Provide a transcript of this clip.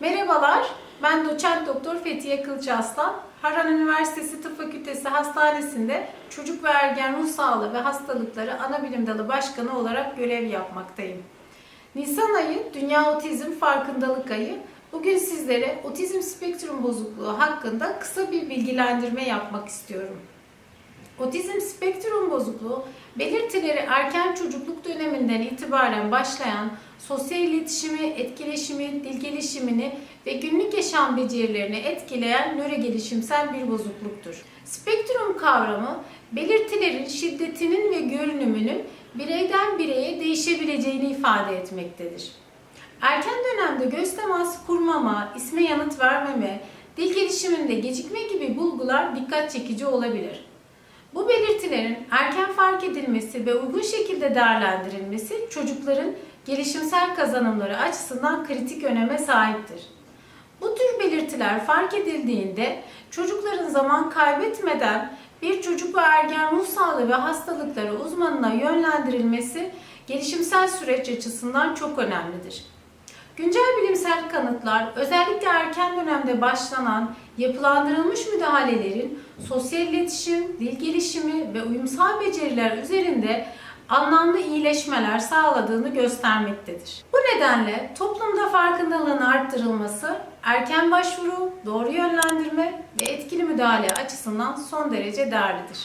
Merhabalar, ben Doçent Doktor Fethiye Kılıçarslan. Harran Üniversitesi Tıp Fakültesi Hastanesi'nde Çocuk ve Ergen Ruh Sağlığı ve Hastalıkları Anabilim Dalı Başkanı olarak görev yapmaktayım. Nisan ayı Dünya Otizm Farkındalık Ayı. Bugün sizlere otizm spektrum bozukluğu hakkında kısa bir bilgilendirme yapmak istiyorum. Otizm spektrum bozukluğu, belirtileri erken çocukluk döneminden itibaren başlayan sosyal iletişimi, etkileşimi, dil gelişimini ve günlük yaşam becerilerini etkileyen nörogelişimsel bir bozukluktur. Spektrum kavramı, belirtilerin şiddetinin ve görünümünün bireyden bireye değişebileceğini ifade etmektedir. Erken dönemde göz teması kurmama, isme yanıt vermeme, dil gelişiminde gecikme gibi bulgular dikkat çekici olabilir. Bu belirtilerin erken fark edilmesi ve uygun şekilde değerlendirilmesi çocukların gelişimsel kazanımları açısından kritik öneme sahiptir. Bu tür belirtiler fark edildiğinde çocukların zaman kaybetmeden bir çocuk ve ergen ruh sağlığı ve hastalıkları uzmanına yönlendirilmesi gelişimsel süreç açısından çok önemlidir. Güncel bilimsel kanıtlar özellikle erken dönemde başlanan yapılandırılmış müdahalelerin sosyal iletişim, dil gelişimi ve uyumsal beceriler üzerinde anlamlı iyileşmeler sağladığını göstermektedir. Bu nedenle toplumda farkındalığın arttırılması, erken başvuru, doğru yönlendirme ve etkili müdahale açısından son derece değerlidir.